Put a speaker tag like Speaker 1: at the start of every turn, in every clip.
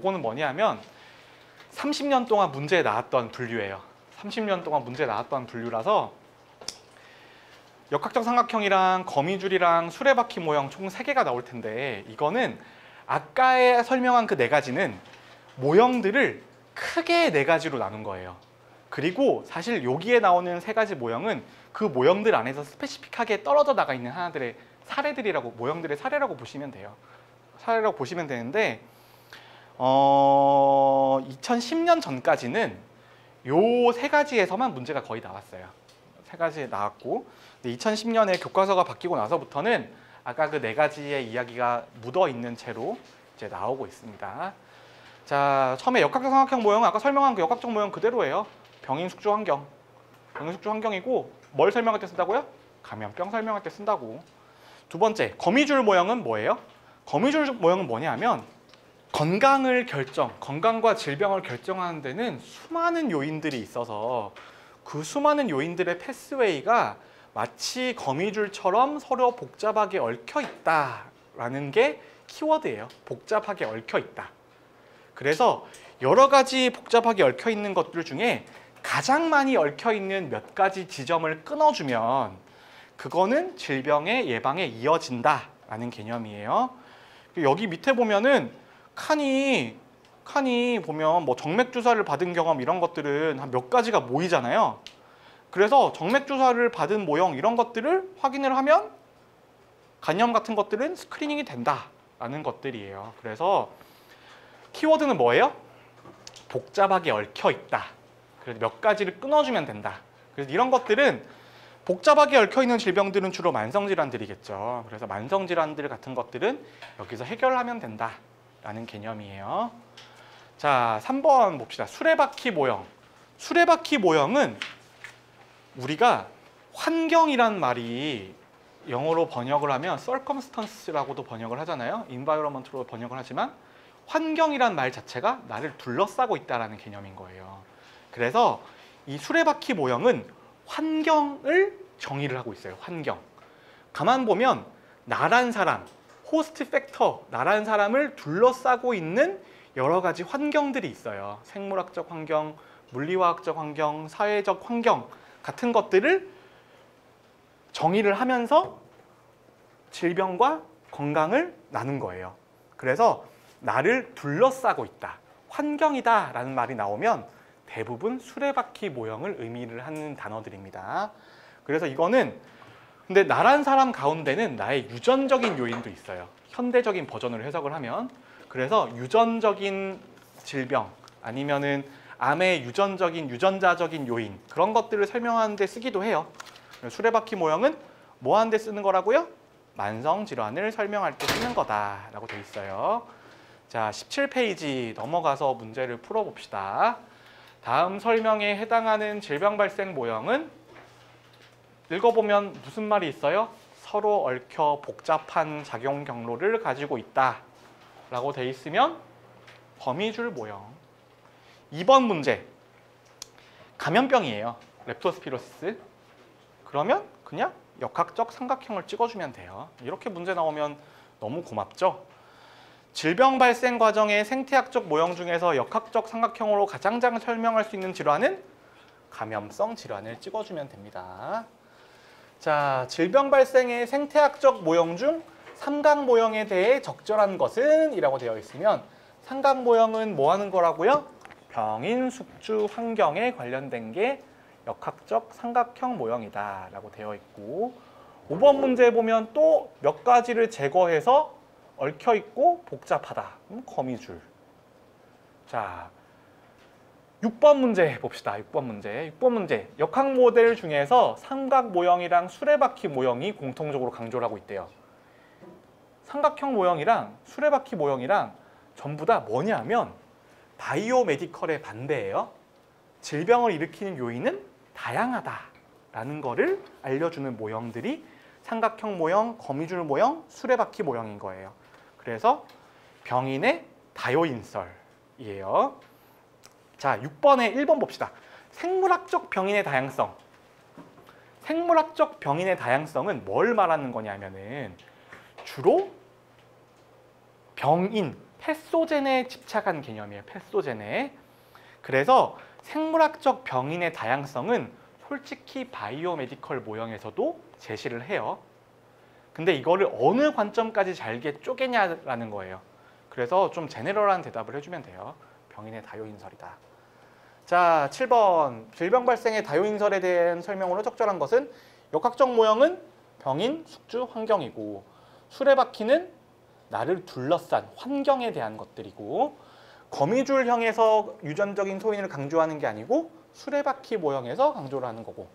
Speaker 1: 요거는 뭐냐면 30년 동안 문제에 나왔던 분류예요. 30년 동안 문제에 나왔던 분류라서 역학적 삼각형이랑 거미줄이랑 수레바퀴 모형 총 3개가 나올 텐데, 이거는 아까 설명한 그 4가지는 모형들을 크게 4가지로 나눈 거예요. 그리고 사실 여기에 나오는 3가지 모형은 그 모형들 안에서 스페시픽하게 떨어져 나가 있는 하나들의 사례들이라고, 모형들의 사례라고 보시면 돼요. 사례라고 보시면 되는데 2010년 전까지는 요 3가지에서만 문제가 거의 나왔어요. 3가지 나왔고, 2010년에 교과서가 바뀌고 나서부터는 아까 그 4가지의 이야기가 묻어 있는 채로 이제 나오고 있습니다. 자, 처음에 역학적 삼각형 모형은 아까 설명한 그 역학적 모형 그대로예요. 병인 숙주 환경. 병인 숙주 환경이고, 뭘 설명할 때 쓴다고요? 감염병 설명할 때 쓴다고. 두 번째, 거미줄 모형은 뭐예요? 거미줄 모형은 뭐냐면 건강과 질병을 결정하는 데는 수많은 요인들이 있어서 그 수많은 요인들의 패스웨이가 마치 거미줄처럼 서로 복잡하게 얽혀 있다라는 게 키워드예요. 복잡하게 얽혀 있다. 그래서 여러 가지 복잡하게 얽혀 있는 것들 중에 가장 많이 얽혀 있는 몇 가지 지점을 끊어주면 그거는 질병의 예방에 이어진다라는 개념이에요. 여기 밑에 보면은 칸이 보면 뭐 정맥 주사를 받은 경험 이런 것들은 한 몇 가지가 모이잖아요. 그래서 정맥 주사를 받은 모형 이런 것들을 확인을 하면 간염 같은 것들은 스크리닝이 된다라는 것들이에요. 그래서 키워드는 뭐예요? 복잡하게 얽혀 있다. 그래서 몇 가지를 끊어주면 된다. 그래서 이런 것들은 복잡하게 얽혀 있는 질병들은 주로 만성질환들이겠죠. 그래서 만성질환들 같은 것들은 여기서 해결하면 된다라는 개념이에요. 자, 3번 봅시다. 수레바퀴 모형. 수레바퀴 모형은 우리가 환경이란 말이 영어로 번역을 하면 circumstance라고도 번역을 하잖아요. environment로 번역을 하지만 환경이란 말 자체가 나를 둘러싸고 있다는 개념인 거예요. 그래서 이 수레바퀴 모형은 환경을 정의를 하고 있어요. 환경. 가만 보면 나란 사람, 호스트 팩터, 나란 사람을 둘러싸고 있는 여러 가지 환경들이 있어요. 생물학적 환경, 물리화학적 환경, 사회적 환경 같은 것들을 정의를 하면서 질병과 건강을 나눈 거예요. 그래서 나를 둘러싸고 있다, 환경이다 라는 말이 나오면 대부분 수레바퀴 모형을 의미를 하는 단어들입니다. 그래서 이거는 근데 나란 사람 가운데는 나의 유전적인 요인도 있어요. 현대적인 버전으로 해석을 하면. 그래서 유전적인 질병 아니면은 암의 유전자적인 요인 그런 것들을 설명하는 데 쓰기도 해요. 수레바퀴 모형은 뭐 하는 데 쓰는 거라고요? 만성 질환을 설명할 때 쓰는 거다라고 돼 있어요. 자, 17페이지 넘어가서 문제를 풀어봅시다. 다음 설명에 해당하는 질병 발생 모형은 읽어보면 무슨 말이 있어요? 서로 얽혀 복잡한 작용 경로를 가지고 있다 라고 돼 있으면 거미줄 모형. 2번 문제, 감염병이에요. 렙토스피로시스. 그러면 그냥 역학적 삼각형을 찍어주면 돼요. 이렇게 문제 나오면 너무 고맙죠? 질병 발생 과정의 생태학적 모형 중에서 역학적 삼각형으로 가장 잘 설명할 수 있는 질환은 감염성 질환을 찍어주면 됩니다. 자, 질병 발생의 생태학적 모형 중 삼각 모형에 대해 적절한 것은? 이라고 되어 있으면 삼각 모형은 뭐 하는 거라고요? 병인 숙주 환경에 관련된 게 역학적 삼각형 모형이다 라고 되어 있고, 5번 문제 보면 또 몇 가지를 제거해서 얽혀 있고 복잡하다. 거미줄. 자, 6번 문제 봅시다. 6번 문제. 역학 모델 중에서 삼각 모형이랑 수레바퀴 모형이 공통적으로 강조를 하고 있대요. 삼각형 모형이랑 수레바퀴 모형이랑 전부 다 뭐냐면 바이오메디컬의 반대예요. 질병을 일으키는 요인은 다양하다라는 거를 알려주는 모형들이 삼각형 모형, 거미줄 모형, 수레바퀴 모형인 거예요. 그래서 병인의 다요인설이에요. 자, 6번에 1번 봅시다. 생물학적 병인의 다양성. 생물학적 병인의 다양성은 뭘 말하는 거냐면은 주로 병인, 패소젠에 집착한 개념이에요. 패소젠에. 그래서 생물학적 병인의 다양성은 솔직히 바이오메디컬 모형에서도 제시를 해요. 근데 이거를 어느 관점까지 잘게 쪼개냐라는 거예요. 그래서 좀 제네럴한 대답을 해주면 돼요. 병인의 다요인설이다. 자, 7번. 질병 발생의 다요인설에 대한 설명으로 적절한 것은 역학적 모형은 병인, 숙주, 환경이고 수레바퀴는 나를 둘러싼 환경에 대한 것들이고 거미줄형에서 유전적인 소인을 강조하는 게 아니고 수레바퀴 모형에서 강조를 하는 거고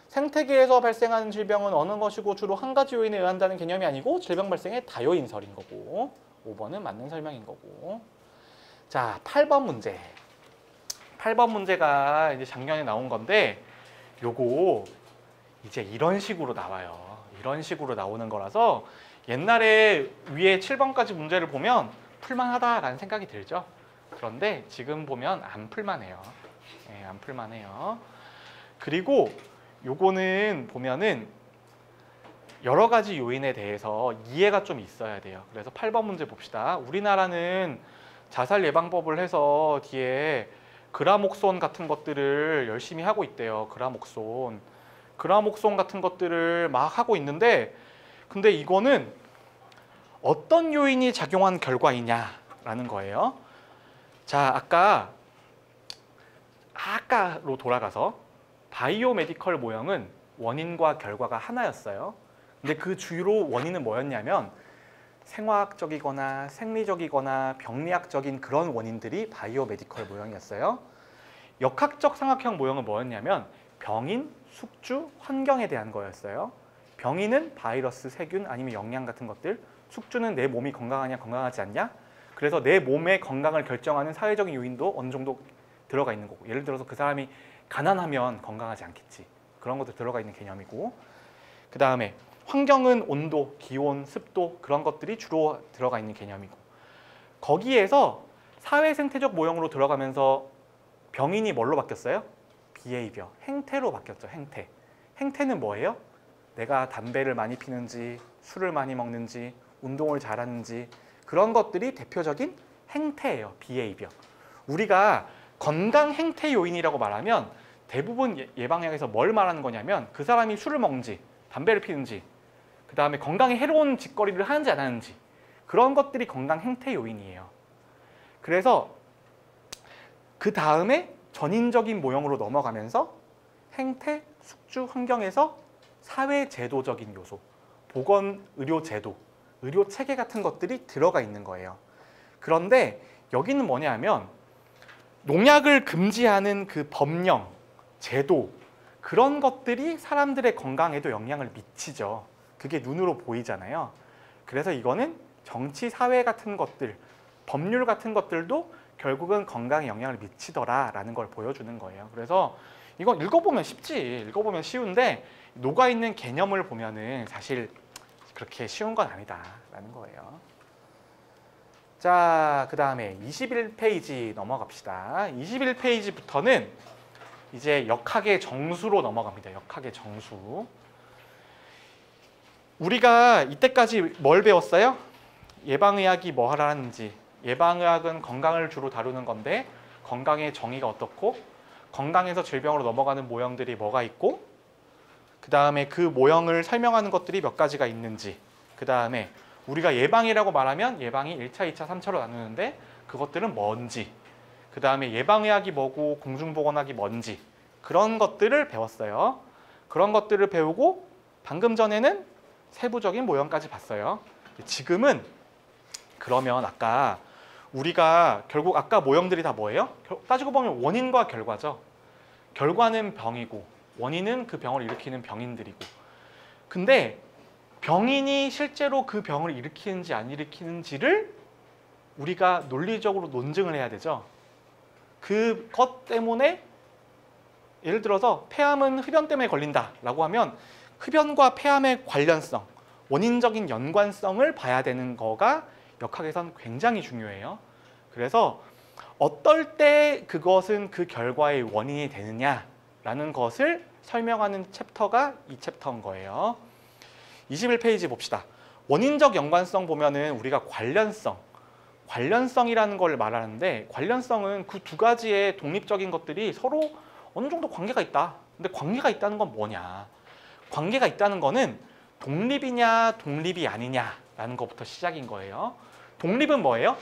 Speaker 1: 생태계에서 발생하는 질병은 어느 것이고 주로 한 가지 요인에 의한다는 개념이 아니고 질병 발생의 다요인설인 거고 5번은 맞는 설명인 거고 자 8번 문제 8번 문제가 이제 작년에 나온 건데 요거 이제 이런 식으로 나와요. 이런 식으로 나오는 거라서 옛날에 위에 7번까지 문제를 보면 풀만하다라는 생각이 들죠. 그런데 지금 보면 안 풀만해요. 네, 안 풀만해요. 그리고 요거는 보면은 여러 가지 요인에 대해서 이해가 좀 있어야 돼요. 그래서 8번 문제 봅시다. 우리나라는 자살 예방법을 해서 뒤에 그라목손 같은 것들을 열심히 하고 있대요. 그라목손 같은 것들을 막 하고 있는데 근데 이거는 어떤 요인이 작용한 결과이냐라는 거예요. 자, 아까로 돌아가서 바이오메디컬 모형은 원인과 결과가 하나였어요. 근데 그 주로 원인은 뭐였냐면 생화학적이거나 생리적이거나 병리학적인 그런 원인들이 바이오메디컬 모형이었어요. 역학적 상학형 모형은 뭐였냐면 병인, 숙주, 환경에 대한 거였어요. 병인은 바이러스, 세균 아니면 영양 같은 것들, 숙주는 내 몸이 건강하냐 건강하지 않냐. 그래서 내 몸의 건강을 결정하는 사회적인 요인도 어느 정도 들어가 있는 거고 예를 들어서 그 사람이 가난하면 건강하지 않겠지. 그런 것도 들어가 있는 개념이고 그 다음에 환경은 온도, 기온, 습도 그런 것들이 주로 들어가 있는 개념이고 거기에서 사회생태적 모형으로 들어가면서 병인이 뭘로 바뀌었어요? 비헤이비어, 행태로 바뀌었죠. 행태는 뭐예요? 내가 담배를 많이 피는지 술을 많이 먹는지 운동을 잘하는지 그런 것들이 대표적인 행태예요. 비헤이비어. 우리가 건강 행태 요인이라고 말하면 대부분 예방약에서 뭘 말하는 거냐면 그 사람이 술을 먹는지 담배를 피는지 그 다음에 건강에 해로운 짓거리를 하는지 안 하는지 그런 것들이 건강 행태 요인이에요. 그래서 그 다음에 전인적인 모형으로 넘어가면서 행태, 숙주, 환경에서 사회제도적인 요소, 보건, 의료제도, 의료체계 같은 것들이 들어가 있는 거예요. 그런데 여기는 뭐냐면 농약을 금지하는 그 법령, 제도 그런 것들이 사람들의 건강에도 영향을 미치죠. 그게 눈으로 보이잖아요. 그래서 이거는 정치, 사회 같은 것들, 법률 같은 것들도 결국은 건강에 영향을 미치더라라는 걸 보여주는 거예요. 그래서 이건 읽어보면 쉽지. 읽어보면 쉬운데 녹아있는 개념을 보면은 사실 그렇게 쉬운 건 아니다라는 거예요. 자, 그 다음에 21페이지 넘어갑시다. 21페이지부터는 이제 역학의 정수로 넘어갑니다. 역학의 정수. 우리가 이때까지 뭘 배웠어요? 예방의학이 뭐 하라는지. 예방의학은 건강을 주로 다루는 건데 건강의 정의가 어떻고 건강에서 질병으로 넘어가는 모형들이 뭐가 있고 그 다음에 그 모형을 설명하는 것들이 몇 가지가 있는지 그 다음에 우리가 예방이라고 말하면 예방이 1차, 2차, 3차로 나누는데 그것들은 뭔지 그 다음에 예방의학이 뭐고 공중보건학이 뭔지 그런 것들을 배웠어요. 그런 것들을 배우고 방금 전에는 세부적인 모형까지 봤어요. 지금은 그러면 아까 우리가 결국 아까 모형들이 다 뭐예요? 따지고 보면 원인과 결과죠. 결과는 병이고 원인은 그 병을 일으키는 병인들이고 근데 병인이 실제로 그 병을 일으키는지 안 일으키는지를 우리가 논리적으로 논증을 해야 되죠. 그것 때문에 예를 들어서 폐암은 흡연 때문에 걸린다라고 하면 흡연과 폐암의 관련성, 원인적인 연관성을 봐야 되는 거가 역학에선 굉장히 중요해요. 그래서 어떨 때 그것은 그 결과의 원인이 되느냐라는 것을 설명하는 챕터가 이 챕터인 거예요. 21페이지 봅시다. 원인적 연관성 보면은 우리가 관련성이라는 걸 말하는데 관련성은 그 두 가지의 독립적인 것들이 서로 어느 정도 관계가 있다. 근데 관계가 있다는 건 뭐냐? 관계가 있다는 거는 독립이냐 독립이 아니냐라는 것부터 시작인 거예요. 독립은 뭐예요?